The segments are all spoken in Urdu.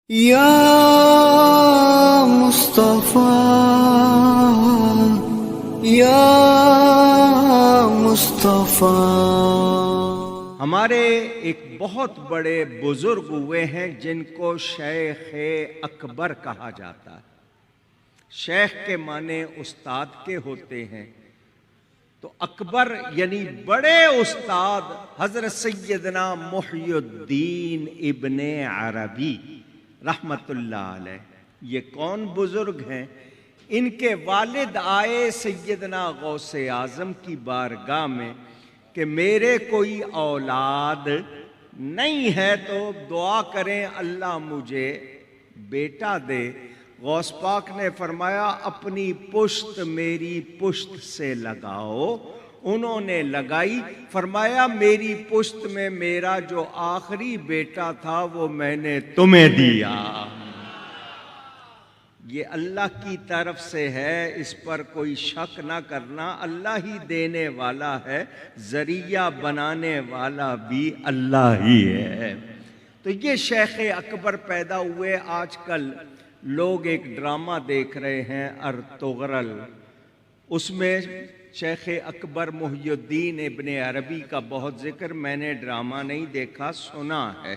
یا مصطفیٰ یا مصطفیٰ۔ ہمارے ایک بہت بڑے بزرگ ہوئے ہیں جن کو شیخ اکبر کہا جاتا ہے۔ شیخ کے معنی استاد کے ہوتے ہیں، تو اکبر یعنی بڑے استاد حضرت سیدنا محی الدین ابن عربی رحمت اللہ علیہ۔ یہ کون بزرگ ہیں؟ ان کے والد آئے سیدنا غوث اعظم کی بارگاہ میں کہ میرے کوئی اولاد نہیں ہے تو دعا کریں اللہ مجھے بیٹا دے۔ غوث پاک نے فرمایا اپنی پشت میری پشت سے لگاؤ۔ انہوں نے لگائی، فرمایا میری پشت میں میرا جو آخری بیٹا تھا وہ میں نے تمہیں دیا۔ یہ اللہ کی طرف سے ہے، اس پر کوئی شک نہ کرنا۔ اللہ ہی دینے والا ہے، ذریعہ بنانے والا بھی اللہ ہی ہے۔ تو یہ شیخ اکبر پیدا ہوئے۔ آج کل لوگ ایک ڈرامہ دیکھ رہے ہیں ارطغرل، اس میں شیخ اکبر محی الدین ابن عربی کا بہت ذکر۔ میں نے ڈرامہ نہیں دیکھا، سنا ہے،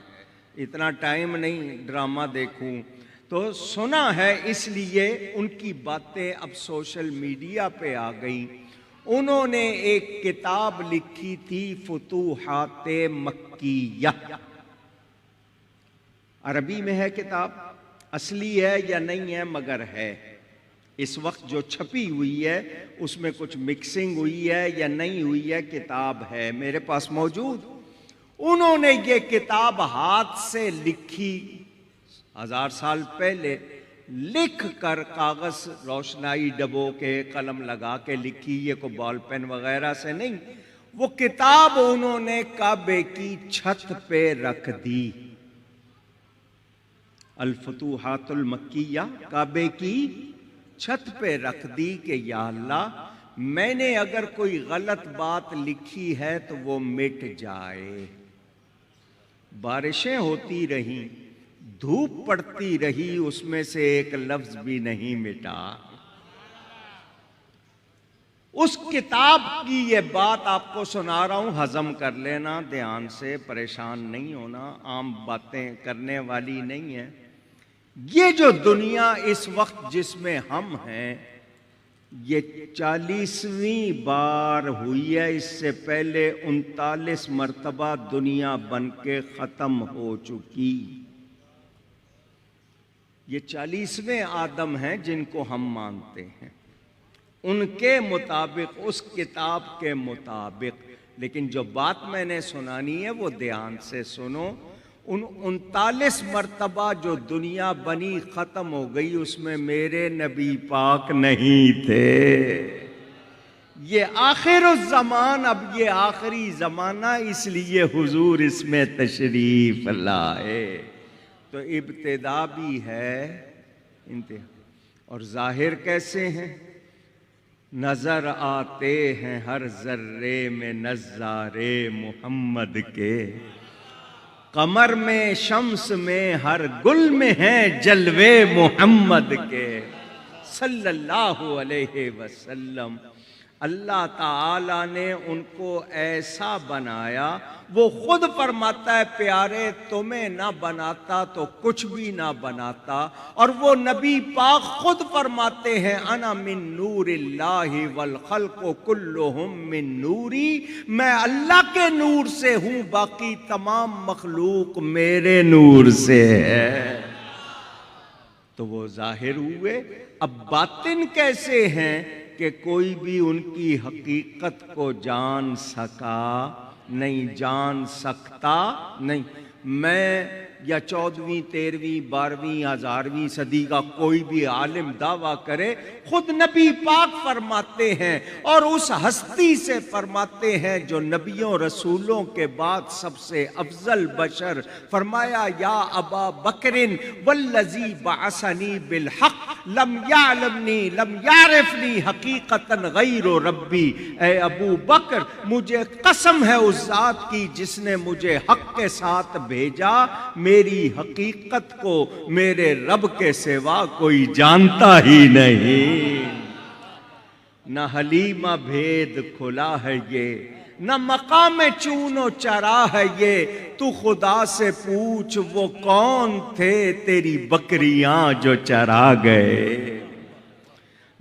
اتنا ٹائم نہیں ڈرامہ دیکھوں، تو سنا ہے، اس لیے ان کی باتیں اب سوشل میڈیا پہ آ گئیں۔ انہوں نے ایک کتاب لکھی تھی فتوحات مکیہ۔ عربی میں ہے کتاب، اصلی ہے یا نہیں ہے مگر ہے۔ اس وقت جو چھپی ہوئی ہے اس میں کچھ مکسنگ ہوئی ہے یا نہیں ہوئی ہے، کتاب ہے میرے پاس موجود۔ انہوں نے یہ کتاب ہاتھ سے لکھی 1000 سال پہلے، لکھ کر کاغذ روشنائی ڈبو کے قلم لگا کے لکھی، یہ کوئی بال پین وغیرہ سے نہیں۔ وہ کتاب انہوں نے کعبے کی چھت پہ رکھ دی، الفتوحات المکیہ، کعبے کی چھت پہ رکھ دی کہ یا اللہ میں نے اگر کوئی غلط بات لکھی ہے تو وہ مٹ جائے۔ بارشیں ہوتی رہیں، دھوپ پڑتی رہی، اس میں سے ایک لفظ بھی نہیں مٹا۔ اس کتاب کی یہ بات آپ کو سنا رہا ہوں، ہضم کر لینا دھیان سے، پریشان نہیں ہونا، عام باتیں کرنے والی نہیں ہیں۔ یہ جو دنیا اس وقت جس میں ہم ہیں، یہ 40ویں بار ہوئی ہے، اس سے پہلے 39 مرتبہ دنیا بن کے ختم ہو چکی۔ یہ 40ویں آدم ہیں جن کو ہم مانتے ہیں، ان کے مطابق، اس کتاب کے مطابق۔ لیکن جو بات میں نے سنانی ہے وہ دھیان سے سنو۔ ان 39 مرتبہ جو دنیا بنی ختم ہو گئی، اس میں میرے نبی پاک نہیں تھے۔ یہ آخر الزمان، اب یہ آخری زمانہ، اس لیے حضور اس میں تشریف لائے۔ تو ابتدا بھی ہے، انتہا، اور ظاہر کیسے ہیں؟ نظر آتے ہیں ہر ذرے میں نظارے محمد کے، قمر میں شمس میں ہر گل میں ہیں جلوے محمد کے، صلی اللہ علیہ وسلم۔ اللہ تعالیٰ نے ان کو ایسا بنایا، وہ خود فرماتا ہے پیارے تمہیں نہ بناتا تو کچھ بھی نہ بناتا، اور وہ نبی پاک خود فرماتے ہیں انا من نور اللہ والخلق کلہم من نوری، میں اللہ کے نور سے ہوں، باقی تمام مخلوق میرے نور سے ہے۔ تو وہ ظاہر ہوئے۔ اب باطن کیسے ہیں کہ کوئی بھی ان کی حقیقت کو جان سکا نہیں، جان سکتا نہیں۔ میں یا 14ویں 13ویں 12ویں 1000ویں صدی کا کوئی بھی عالم دعویٰ کرے، خود نبی پاک فرماتے ہیں، اور اس ہستی سے فرماتے ہیں جو نبیوں رسولوں کے بعد سب سے افضل بشر، فرمایا یا ابا بکر والذی بعثنی بالحق لم یعلمنی لم یعرفنی حقیقتاً غیر ربی، اے ابو بکر مجھے قسم ہے اس ذات کی جس نے مجھے حق کے ساتھ بھیجا، میری حقیقت کو میرے رب کے سوا کوئی جانتا ہی نہیں۔ نہ حلیمہ بھید کھلا ہے یہ، نہ مقام چون و چرا ہے یہ، تو خدا سے پوچھ وہ کون تھے تیری بکریاں جو چرا گئے۔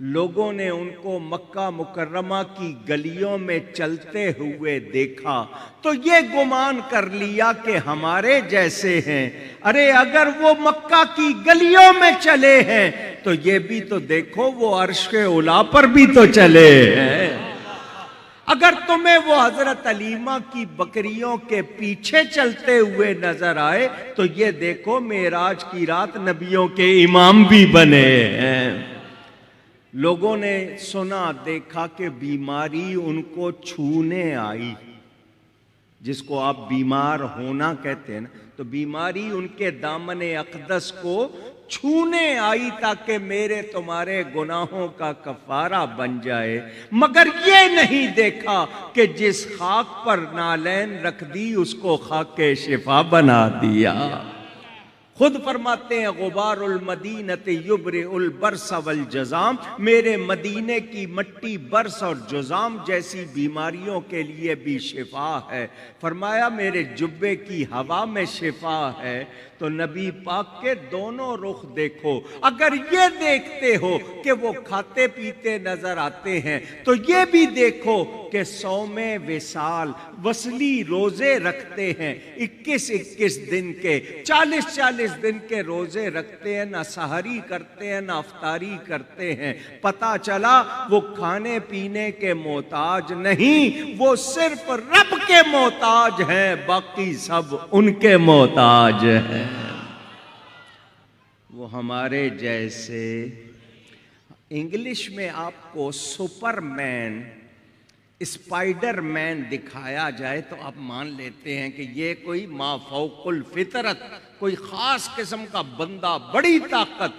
لوگوں نے ان کو مکہ مکرمہ کی گلیوں میں چلتے ہوئے دیکھا تو یہ گمان کر لیا کہ ہمارے جیسے ہیں۔ ارے اگر وہ مکہ کی گلیوں میں چلے ہیں تو یہ بھی تو دیکھو وہ عرش اولی پر بھی تو چلے ہیں۔ اگر تمہیں وہ حضرت علیمہ کی بکریوں کے پیچھے چلتے ہوئے نظر آئے تو یہ دیکھو معراج کی رات نبیوں کے امام بھی بنے ہیں۔ لوگوں نے سنا دیکھا کہ بیماری ان کو چھونے آئی، جس کو آپ بیمار ہونا کہتے ہیں نا، تو بیماری ان کے دامن اقدس کو چھونے آئی تاکہ میرے تمہارے گناہوں کا کفارہ بن جائے، مگر یہ نہیں دیکھا کہ جس خاک پر نالین رکھ دی اس کو خاک شفا بنا دیا۔ خود فرماتے ہیں غبار المدینۃ یبرئ البرص والجذام، میرے مدینے کی مٹی برص اور جذام جیسی بیماریوں کے لیے بھی شفا ہے۔ فرمایا میرے جبے کی ہوا میں شفا ہے۔ تو نبی پاک کے دونوں رخ دیکھو، اگر یہ دیکھتے ہو کہ وہ کھاتے پیتے نظر آتے ہیں تو یہ بھی دیکھو کہ صوم وصال وصلی روزے رکھتے ہیں، 21 دن کے، 40 دن کے روزے رکھتے ہیں، نہ سحری کرتے ہیں نہ افطاری کرتے ہیں۔ پتہ چلا وہ کھانے پینے کے محتاج نہیں، وہ صرف رب کے محتاج ہیں، باقی سب ان کے محتاج ہیں۔ وہ ہمارے جیسے، انگلش میں آپ کو سپر مین، اسپائڈر مین دکھایا جائے تو آپ مان لیتے ہیں کہ یہ کوئی مافوق الفطرت، کوئی خاص قسم کا بندہ، بڑی طاقت،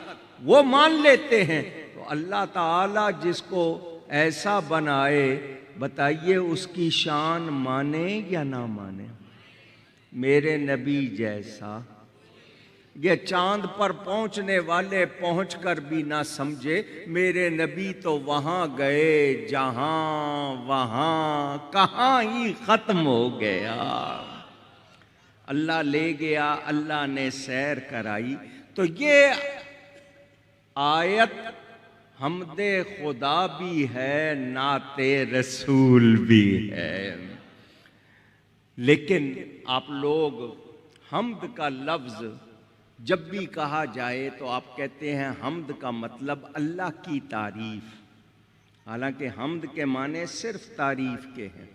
وہ مان لیتے ہیں۔ تو اللہ تعالیٰ جس کو ایسا بنائے، بتائیے اس کی شان مانے یا نہ مانے؟ میرے نبی جیسا، یہ چاند پر پہنچنے والے پہنچ کر بھی نہ سمجھے، میرے نبی تو وہاں گئے جہاں وہاں کہاں ہی ختم ہو گیا۔ اللہ لے گیا، اللہ نے سیر کرائی۔ تو یہ آیت حمد خدا بھی ہے، نعت رسول بھی ہے۔ لیکن آپ لوگ حمد کا لفظ جب بھی کہا جائے تو آپ کہتے ہیں حمد کا مطلب اللہ کی تعریف، حالانکہ حمد کے معنی صرف تعریف کے ہیں۔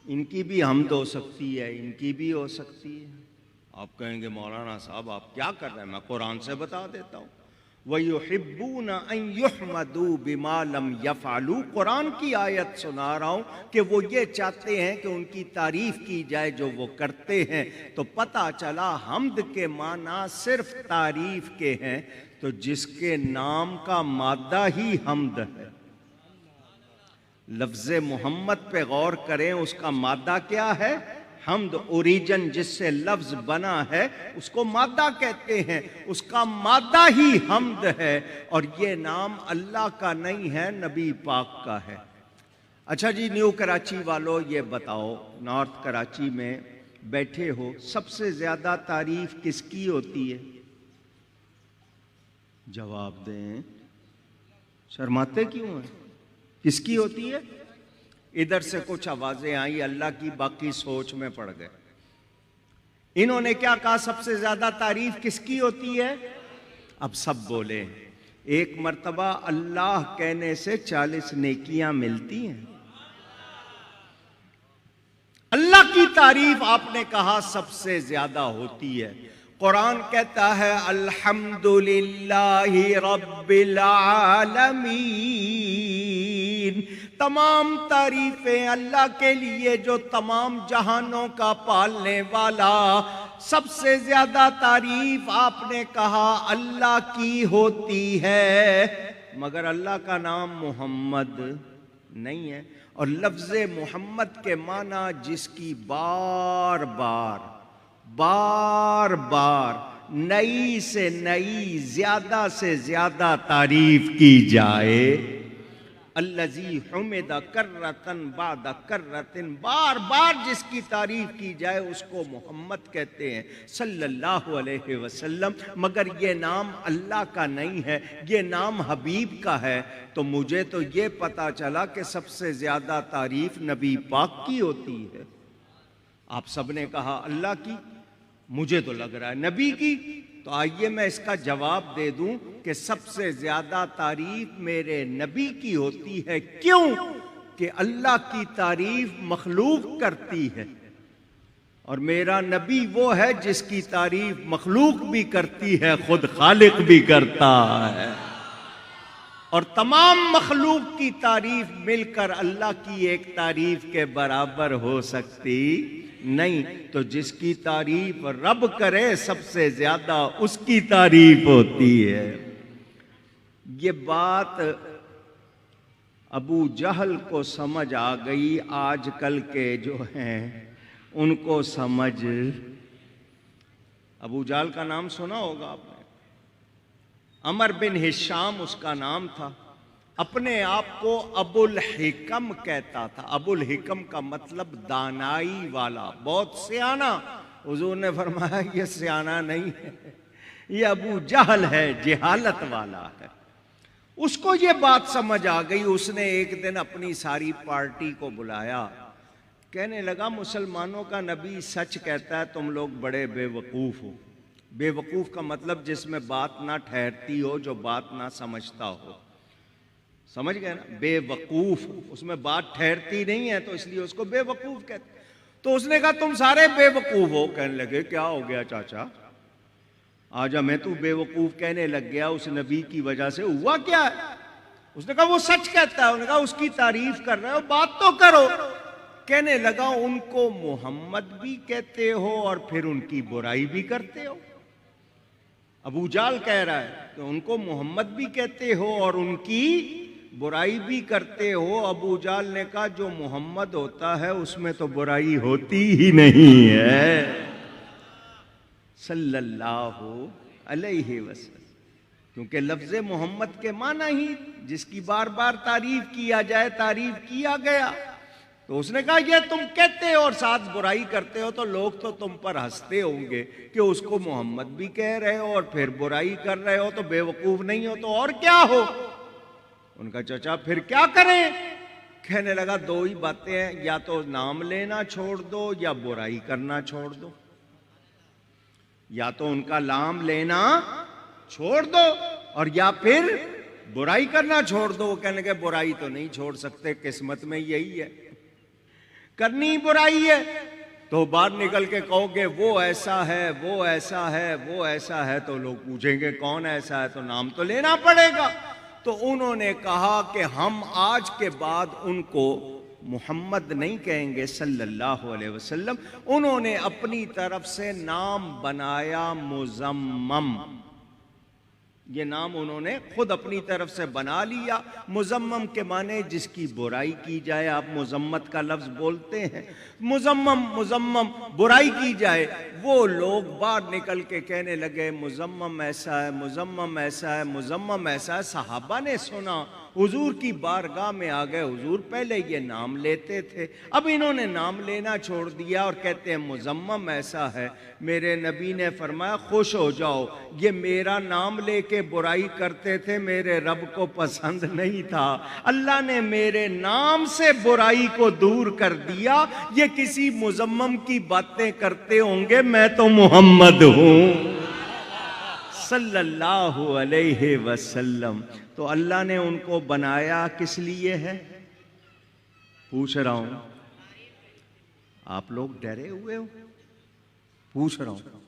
ان کی بھی حمد ہو سکتی ہے، ان کی بھی ہو سکتی ہے۔ آپ کہیں گے مولانا صاحب آپ کیا کر رہے ہیں؟ میں قرآن سے بتا دیتا ہوں۔ وَيُحِبُّونَ أَن يُحْمَدُوا بِمَا لَمْ يَفْعَلُوا، قرآن کی آیت سنا رہا ہوں کہ وہ یہ چاہتے ہیں کہ ان کی تعریف کی جائے جو وہ کرتے ہیں۔ تو پتہ چلا حمد کے معنی صرف تعریف کے ہیں، تو جس کے نام کا مادہ ہی حمد ہے۔ لفظ محمد پہ غور کریں، اس کا مادہ کیا ہے؟ حمد۔ اوریجن جس سے لفظ بنا ہے اس کو مادہ کہتے ہیں، اس کا مادہ ہی حمد ہے، اور یہ نام اللہ کا نہیں ہے، نبی پاک کا ہے۔ اچھا جی، نیو کراچی والو یہ بتاؤ، نارتھ کراچی میں بیٹھے ہو، سب سے زیادہ تعریف کس کی ہوتی ہے؟ جواب دیں، شرماتے کیوں ہیں؟ کس کی ہوتی ہے؟ ادھر سے کچھ آوازیں آئیں اللہ کی، باقی سوچ میں پڑ گئے۔ انہوں نے کیا کہا؟ سب سے زیادہ تعریف کس کی ہوتی ہے؟ اب سب بولے۔ ایک مرتبہ اللہ کہنے سے 40 نیکیاں ملتی ہیں۔ اللہ کی تعریف آپ نے کہا سب سے زیادہ ہوتی ہے۔ قرآن کہتا ہے الحمدللہ رب العالمین، تمام تعریفیں اللہ کے لیے جو تمام جہانوں کا پالنے والا. سب سے زیادہ تعریف آپ نے کہا اللہ کی ہوتی ہے، مگر اللہ کا نام محمد نہیں ہے. اور لفظ محمد کے معنی جس کی بار بار نئی سے نئی زیادہ سے زیادہ تعریف کی جائے. الذی حمد کرۃ بعد کرۃ، بار بار جس کی تعریف کی جائے اس کو محمد کہتے ہیں صلی اللہ علیہ وسلم. مگر یہ نام اللہ کا نہیں ہے، یہ نام حبیب کا ہے. تو مجھے تو یہ پتا چلا کہ سب سے زیادہ تعریف نبی پاک کی ہوتی ہے. آپ سب نے کہا اللہ کی، مجھے تو لگ رہا ہے نبی کی. تو آئیے میں اس کا جواب دے دوں کہ سب سے زیادہ تعریف میرے نبی کی ہوتی ہے. کیوں؟ کہ اللہ کی تعریف مخلوق کرتی ہے، اور میرا نبی وہ ہے جس کی تعریف مخلوق بھی کرتی ہے، خود خالق بھی کرتا ہے. اور تمام مخلوق کی تعریف مل کر اللہ کی ایک تعریف کے برابر ہو سکتی نہیں. تو جس کی تعریف رب کرے سب سے زیادہ اس کی تعریف ہوتی ہے. یہ بات ابو جہل کو سمجھ آ گئی، آج کل کے جو ہیں ان کو سمجھ. ابو جہل کا نام سنا ہوگا آپ نے، عمر بن ہشام اس کا نام تھا. اپنے آپ کو ابو الحکم کہتا تھا. ابو الحکم کا مطلب دانائی والا، بہت سیانا. حضور نے فرمایا یہ سیانا نہیں ہے، یہ ابو جہل ہے، جہالت والا ہے. اس کو یہ بات سمجھ آ گئی. اس نے ایک دن اپنی ساری پارٹی کو بلایا، کہنے لگا مسلمانوں کا نبی سچ کہتا ہے، تم لوگ بڑے بے وقوف ہو. بے وقوف کا مطلب جس میں بات نہ ٹھہرتی ہو، جو بات نہ سمجھتا ہو. سمجھ گئے نا؟ بے وقوف، اس میں بات ٹھہرتی نہیں ہے تو اس لیے اس کو بے وقوف کہتے. تو اس نے کہا تم سارے بے وقوف ہو. کہنے لگے کیا ہو گیا چاچا، آج ہمیں تو بے وقوف کہنے لگ گیا، اس نبی کی وجہ سے ہوا کیا ہے؟ اس نے کہا وہ سچ کہتا ہے. انہوں نے کہا اس کی تعریف کر رہے ہو، بات تو کرو. کہنے لگا ان کو محمد بھی کہتے ہو اور پھر ان کی برائی بھی کرتے ہو. ابو جہل کہہ رہا ہے کہ ان کو محمد بھی کہتے ہو اور ان کی برائی بھی کرتے ہو. ابو جہل نے کہا جو محمد ہوتا ہے اس میں تو برائی ہوتی ہی نہیں ہے صلی اللہ علیہ وسلم. کیونکہ لفظ محمد کے معنی ہی جس کی بار بار تعریف کیا جائے، تعریف کیا گیا. تو اس نے کہا یہ تم کہتے ہو اور ساتھ برائی کرتے ہو تو لوگ تو تم پر ہنستے ہوں گے کہ اس کو محمد بھی کہہ رہے ہو اور پھر برائی کر رہے ہو، تو بے وقوف نہیں ہو تو اور کیا ہو؟ ان کا چچا پھر کیا کریں؟ کہنے لگا دو ہی باتیں ہیں، یا تو نام لینا چھوڑ دو یا برائی کرنا چھوڑ دو. یا تو ان کا نام لینا چھوڑ دو اور یا پھر برائی کرنا چھوڑ دو. وہ کہنے لگے برائی تو نہیں چھوڑ سکتے، قسمت میں یہی ہے، کرنی برائی ہے. تو باہر نکل کے کہو گے وہ ایسا ہے، وہ ایسا ہے، وہ ایسا ہے، تو لوگ پوچھیں گے کون ایسا ہے، تو نام تو لینا پڑے گا. تو انہوں نے کہا کہ ہم آج کے بعد ان کو محمد نہیں کہیں گے صلی اللہ علیہ وسلم. انہوں نے اپنی طرف سے نام بنایا مزمم. یہ نام انہوں نے خود اپنی طرف سے بنا لیا. مزمم کے معنی جس کی برائی کی جائے. آپ مذمت کا لفظ بولتے ہیں، مزمم برائی کی جائے. وہ لوگ باہر نکل کے کہنے لگے مزمم ایسا ہے، مزمم ایسا ہے، مزمم ایسا ہے. صحابہ نے سنا، حضور کی بارگاہ میں آ گئے. حضور پہلے یہ نام لیتے تھے، اب انہوں نے نام لینا چھوڑ دیا اور کہتے ہیں مزمم ایسا ہے. میرے نبی نے فرمایا خوش ہو جاؤ، یہ میرا نام لے کے برائی کرتے تھے، میرے رب کو پسند نہیں تھا. اللہ نے میرے نام سے برائی کو دور کر دیا. یہ کسی مزمم کی باتیں کرتے ہوں گے، میں تو محمد ہوں صلی اللہ علیہ وسلم. تو اللہ نے ان کو بنایا کس لیے ہے؟ پوچھ رہا ہوں، آپ لوگ ڈرے ہوئے ہو؟ پوچھ رہا ہوں.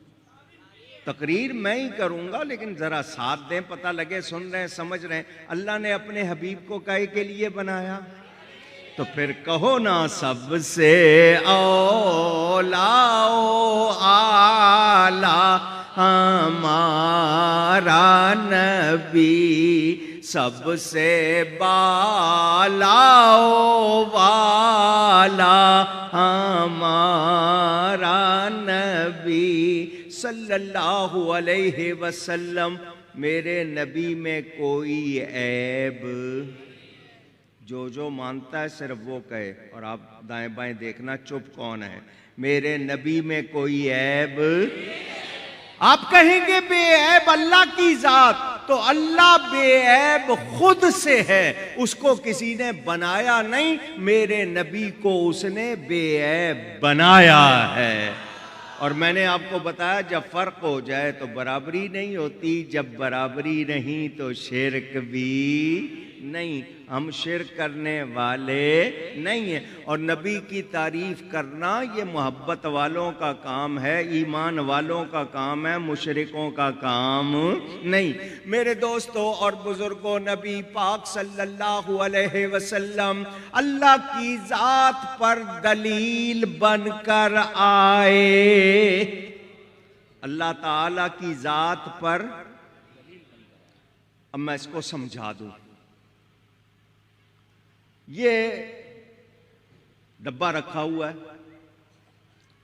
تقریر میں ہی کروں گا لیکن ذرا ساتھ دیں، پتہ لگے سن رہے ہیں، سمجھ رہے ہیں. اللہ نے اپنے حبیب کو کائے کے لیے بنایا؟ تو پھر کہو نا سب سے اولا و اعلیٰ ہمارا نبی، سب سے بالا و والا ہمارا نبی صلی اللہ علیہ وسلم۔ میرے نبی میں کوئی عیب، جو مانتا ہے صرف وہ کہے، اور آپ دائیں بائیں دیکھنا چپ کون ہے۔ میرے نبی میں کوئی عیب، آپ کہیں گے بے عیب اللہ کی ذات، تو اللہ بے عیب خود سے ہے، اس کو کسی نے بنایا نہیں، میرے نبی کو اس نے بے عیب بنایا ہے۔ اور میں نے آپ کو بتایا جب فرق ہو جائے تو برابری نہیں ہوتی، جب برابری نہیں تو شرک بھی نہیں، ہم شرک کرنے والے نہیں ہیں۔ اور نبی کی تعریف کرنا یہ محبت والوں کا کام ہے، ایمان والوں کا کام ہے، مشرکوں کا کام نہیں۔ میرے دوستو اور بزرگوں، نبی پاک صلی اللہ علیہ وسلم اللہ کی ذات پر دلیل بن کر آئے، اللہ تعالی کی ذات پر۔ اب میں اس کو سمجھا دوں، یہ ڈبہ رکھا ہوا ہے،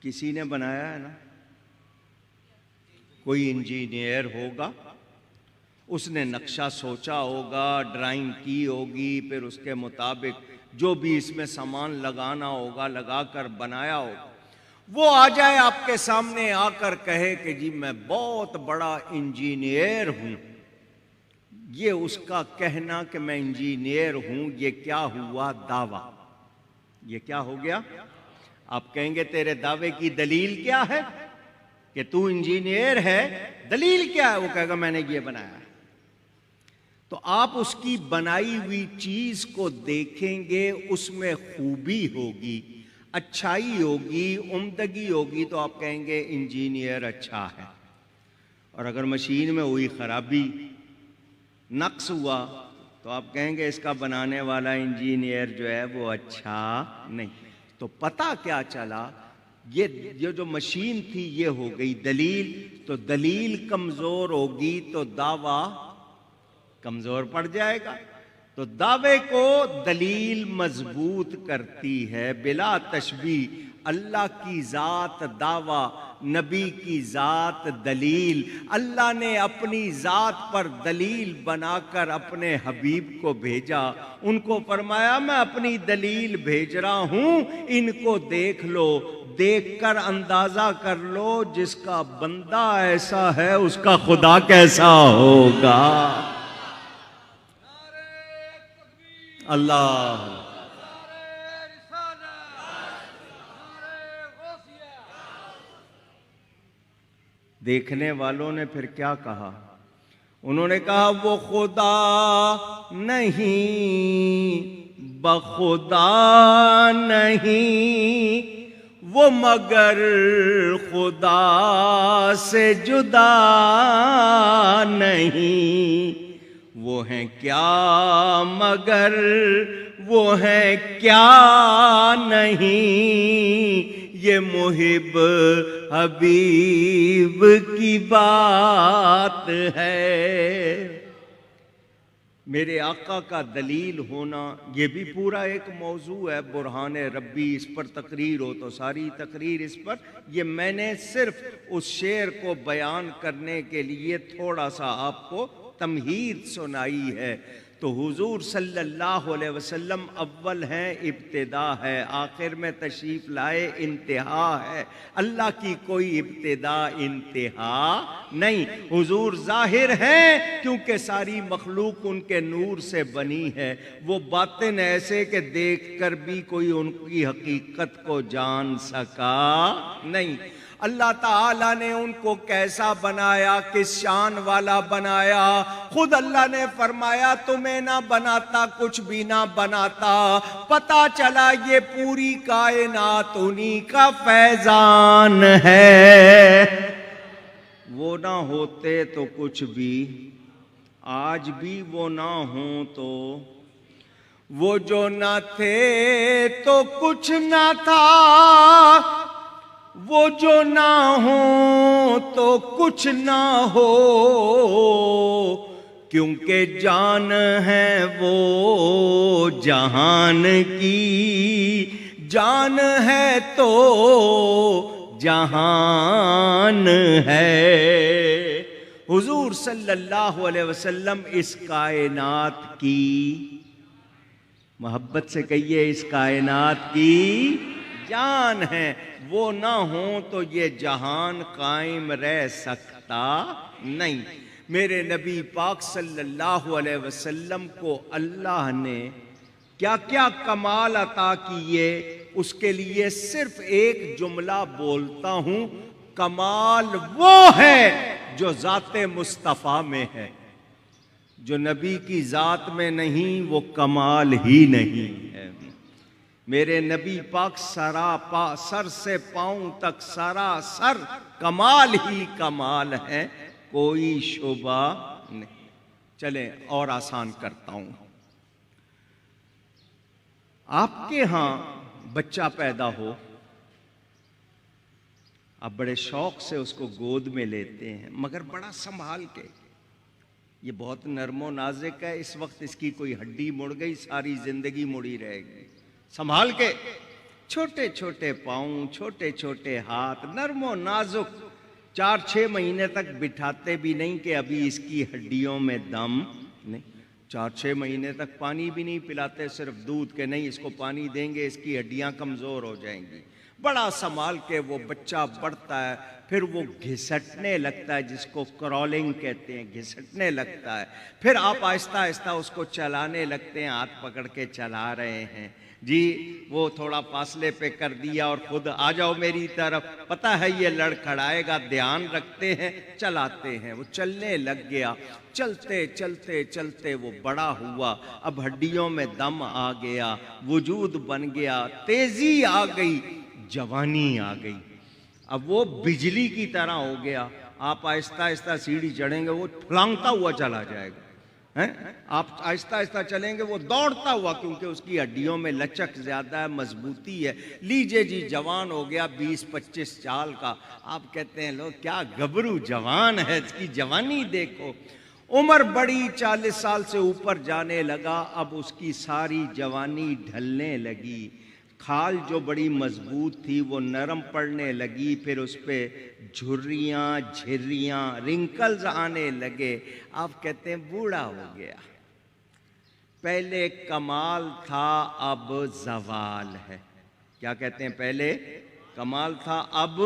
کسی نے بنایا ہے نا، کوئی انجینئر ہوگا، اس نے نقشہ سوچا ہوگا، ڈرائنگ کی ہوگی، پھر اس کے مطابق جو بھی اس میں سامان لگانا ہوگا لگا کر بنایا ہوگا۔ وہ آ جائے آپ کے سامنے آ کر کہے کہ جی میں بہت بڑا انجینئر ہوں، یہ اس کا کہنا کہ میں انجینئر ہوں، یہ کیا ہوا؟ دعویٰ۔ یہ کیا ہو گیا؟ آپ کہیں گے تیرے دعوے کی دلیل کیا ہے کہ تو انجینئر ہے، دلیل کیا ہے؟ وہ کہے گا میں نے یہ بنایا ہے۔ تو آپ اس کی بنائی ہوئی چیز کو دیکھیں گے، اس میں خوبی ہوگی، اچھائی ہوگی، عمدگی ہوگی، تو آپ کہیں گے انجینئر اچھا ہے۔ اور اگر مشین میں ہوئی خرابی، نقص ہوا، تو آپ کہیں گے اس کا بنانے والا انجینئر جو ہے وہ اچھا نہیں۔ تو پتہ کیا چلا؟ یہ جو مشین تھی یہ ہو گئی دلیل، تو دلیل کمزور ہوگی تو دعویٰ کمزور پڑ جائے گا۔ تو دعوے کو دلیل مضبوط کرتی ہے، بلا تشبیہ۔ اللہ کی ذات دعویٰ، نبی کی ذات دلیل۔ اللہ نے اپنی ذات پر دلیل بنا کر اپنے حبیب کو بھیجا، ان کو فرمایا میں اپنی دلیل بھیج رہا ہوں، ان کو دیکھ لو، دیکھ کر اندازہ کر لو، جس کا بندہ ایسا ہے اس کا خدا کیسا ہوگا۔ اللہ دیکھنے والوں نے پھر کیا کہا؟ انہوں نے کہا وہ خدا نہیں، بخدا نہیں، وہ مگر خدا سے جدا نہیں، وہ ہیں کیا مگر وہ ہیں کیا نہیں، یہ محب حبیب کی بات ہے۔ میرے آقا کا دلیل ہونا یہ بھی پورا ایک موضوع ہے، برہان ربی، اس پر تقریر ہو تو ساری تقریر اس پر۔ یہ میں نے صرف اس شعر کو بیان کرنے کے لیے تھوڑا سا آپ کو تمہید سنائی ہے۔ تو حضور صلی اللہ علیہ وسلم اول ہیں، ابتدا ہے، آخر میں تشریف لائے، انتہا ہے۔ اللہ کی کوئی ابتدا انتہا نہیں۔ حضور ظاہر ہیں کیونکہ ساری مخلوق ان کے نور سے بنی ہے، وہ باطن ایسے کہ دیکھ کر بھی کوئی ان کی حقیقت کو جان سکا نہیں۔ اللہ تعالیٰ نے ان کو کیسا بنایا، کس شان والا بنایا؟ خود اللہ نے فرمایا تمہیں نہ بناتا کچھ بھی نہ بناتا، پتہ چلا یہ پوری کائنات انہی کا فیضان ہے۔ وہ نہ ہوتے تو کچھ بھی، آج بھی وہ نہ ہوں تو وہ جو نہ تھے تو کچھ نہ تھا، وہ جو نہ ہو تو کچھ نہ ہو، کیونکہ جان ہے وہ جہان کی، جان ہے تو جہان ہے۔ حضور صلی اللہ علیہ وسلم اس کائنات کی، محبت سے کہیے، اس کائنات کی جان ہے۔ وہ نہ ہوں تو یہ جہان قائم رہ سکتا نہیں۔ میرے نبی پاک صلی اللہ علیہ وسلم کو اللہ نے کیا کیا کمال عطا کیے، اس کے لیے صرف ایک جملہ بولتا ہوں، کمال وہ ہے جو ذات مصطفیٰ میں ہے۔ جو نبی کی ذات میں نہیں وہ کمال ہی نہیں ہے۔ میرے نبی پاک سر سے پاؤں تک سراسر کمال ہی کمال ہے، کوئی شبہ نہیں۔ چلیں اور آسان کرتا ہوں۔ آپ کے ہاں بچہ پیدا ہو، آپ بڑے شوق سے اس کو گود میں لیتے ہیں، مگر بڑا سنبھال کے۔ یہ بہت نرم و نازک ہے، اس وقت اس کی کوئی ہڈی مڑ گئی ساری زندگی مڑی رہے گی۔ سنبھال کے، چھوٹے چھوٹے پاؤں، چھوٹے چھوٹے ہاتھ، نرم و نازک، 4-6 مہینے تک بٹھاتے بھی نہیں کہ ابھی اس کی ہڈیوں میں دم نہیں۔ 4-6 مہینے تک پانی بھی نہیں پلاتے، صرف دودھ کے، نہیں اس کو پانی دیں گے اس کی ہڈیاں کمزور ہو جائیں گی۔ بڑا سنبھال کے وہ بچہ بڑھتا ہے، پھر وہ گھسٹنے لگتا ہے، جس کو کرولنگ کہتے ہیں، گھسٹنے لگتا ہے۔ پھر آپ آہستہ آہستہ اس کو چلانے لگتے ہیں، ہاتھ پکڑ کے چلا رہے ہیں جی، وہ تھوڑا فاصلے پہ کر دیا اور خود آ جاؤ میری طرف، پتہ ہے یہ لڑکھڑائے گا، دھیان رکھتے ہیں، چلاتے ہیں۔ وہ چلنے لگ گیا، چلتے چلتے چلتے وہ بڑا ہوا، اب ہڈیوں میں دم آ گیا، وجود بن گیا، تیزی آ گئی، جوانی آ گئی۔ اب وہ بجلی کی طرح ہو گیا، آپ آہستہ آہستہ سیڑھی چڑھیں گے وہ پھلانگتا ہوا چلا جائے گا، آپ آہستہ آہستہ چلیں گے وہ دوڑتا ہوا، کیونکہ اس کی ہڈیوں میں لچک زیادہ ہے، مضبوطی ہے۔ لیجئے جی جوان ہو گیا 20-25 سال کا، آپ کہتے ہیں لو کیا گبرو جوان ہے، اس کی جوانی دیکھو۔ عمر بڑی، 40 سال سے اوپر جانے لگا، اب اس کی ساری جوانی ڈھلنے لگی، کھال جو بڑی مضبوط تھی وہ نرم پڑنے لگی، پھر اس پہ جھریاں، جھریاں، رنکلز آنے لگے، آپ کہتے ہیں بوڑھا ہو گیا۔ پہلے کمال تھا، اب زوال ہے۔ کیا کہتے ہیں؟ پہلے کمال تھا، اب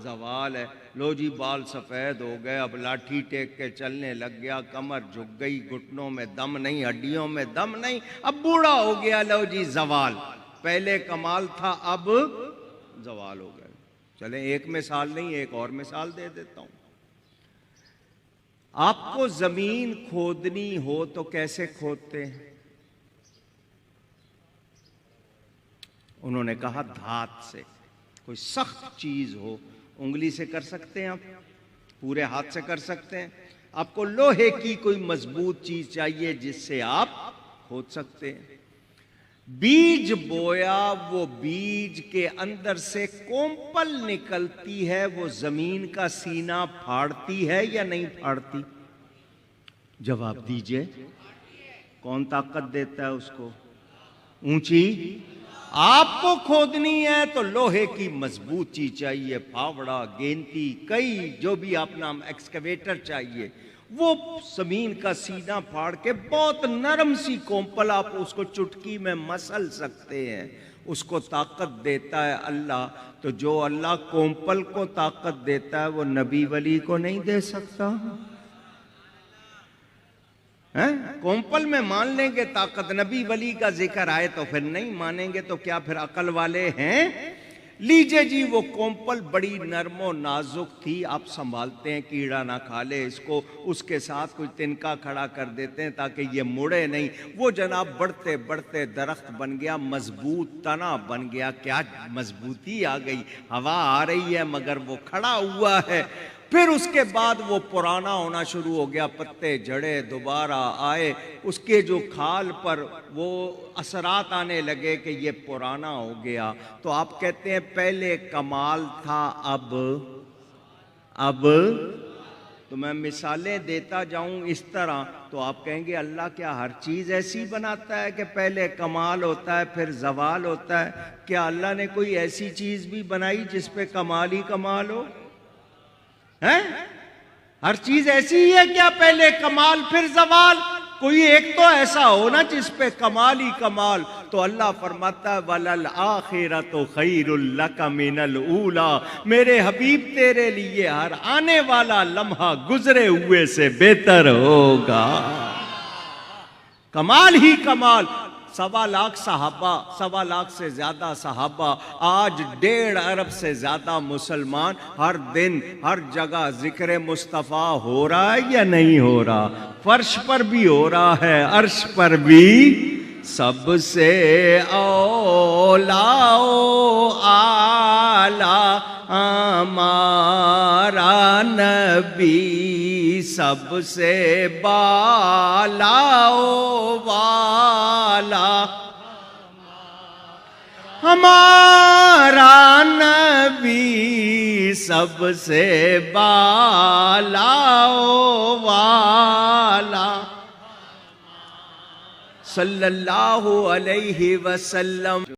زوال ہے۔ لو جی بال سفید ہو گئے، اب لاٹھی ٹیک کے چلنے لگ گیا، کمر جھک گئی، گھٹنوں میں دم نہیں، ہڈیوں میں دم نہیں، اب بوڑھا ہو گیا، لو جی زوال۔ پہلے کمال تھا، اب زوال ہو گیا۔ چلیں ایک مثال نہیں، ایک اور مثال دے دیتا ہوں۔ آپ کو زمین کھودنی ہو تو کیسے کھودتے ہیں؟ انہوں نے کہا دھات سے۔ کوئی سخت چیز ہو، انگلی سے کر سکتے ہیں آپ، پورے ہاتھ سے کر سکتے ہیں۔ آپ کو لوہے کی کوئی مضبوط چیز چاہیے جس سے آپ کھود سکتے ہیں۔ بیج بویا، وہ بیج کے اندر سے کومپل نکلتی ہے، وہ زمین کا سینہ پھاڑتی ہے یا نہیں پھاڑتی؟ جواب دیجئے، کون طاقت دیتا ہے اس کو؟ اونچی۔ آپ کو کھودنی ہے تو لوہے کی مضبوط چیز چاہیے، پھاوڑا، گینتی، کئی جو بھی آپ نام، ایکسکیویٹر چاہیے۔ وہ زمین کا سینہ پھاڑ کے بہت نرم سی کومپل، آپ اس کو چٹکی میں مسل سکتے ہیں، اس کو طاقت دیتا ہے اللہ۔ تو جو اللہ کومپل کو طاقت دیتا ہے وہ نبی ولی کو نہیں دے سکتا؟ کومپل میں مان لیں گے طاقت، نبی ولی کا ذکر آئے تو پھر نہیں مانیں گے، تو کیا پھر عقل والے ہیں؟ لیجئے جی وہ کومپل بڑی نرم و نازک تھی، آپ سنبھالتے ہیں کیڑا نہ کھا لے اس کو، اس کے ساتھ کوئی تنکا کھڑا کر دیتے ہیں تاکہ یہ مڑے نہیں۔ وہ جناب بڑھتے بڑھتے درخت بن گیا، مضبوط تنا بن گیا، کیا مضبوطی آ گئی، ہوا آ رہی ہے مگر وہ کھڑا ہوا ہے۔ پھر اس کے بعد وہ پرانا ہونا شروع ہو گیا، پتے جھڑے، دوبارہ آئے، اس کے جو کھال پر وہ اثرات آنے لگے کہ یہ پرانا ہو گیا۔ تو آپ کہتے ہیں پہلے کمال تھا، اب تو میں مثالیں دیتا جاؤں اس طرح تو آپ کہیں گے اللہ کیا ہر چیز ایسی بناتا ہے کہ پہلے کمال ہوتا ہے پھر زوال ہوتا ہے؟ کیا اللہ نے کوئی ایسی چیز بھی بنائی جس پہ کمال ہی کمال ہو؟ ہر چیز ایسی ہی ہے کیا پہلے کمال پھر زوال؟ کوئی ایک تو ایسا ہو نا جس پہ کمال ہی کمال۔ تو اللہ فرماتا ہے وَلَلْآخِرَةُ خَيْرٌ لَكَ مِنَ الْأُولَى، میرے حبیب تیرے لیے ہر آنے والا لمحہ گزرے ہوئے سے بہتر ہوگا۔ کمال ہی کمال۔ 1.25 لاکھ صحابہ، 1.25 لاکھ سے زیادہ صحابہ، آج 1.5 ارب سے زیادہ مسلمان، ہر دن ہر جگہ ذکر مصطفیٰ ہو رہا ہے یا نہیں ہو رہا؟ فرش پر بھی ہو رہا ہے، عرش پر بھی۔ سب سے اولا و اعلیٰ ہمارا نبی، سب سے بالا و والا ہمارا نبی، سب سے بالا و والا صلی اللہ علیہ وسلم۔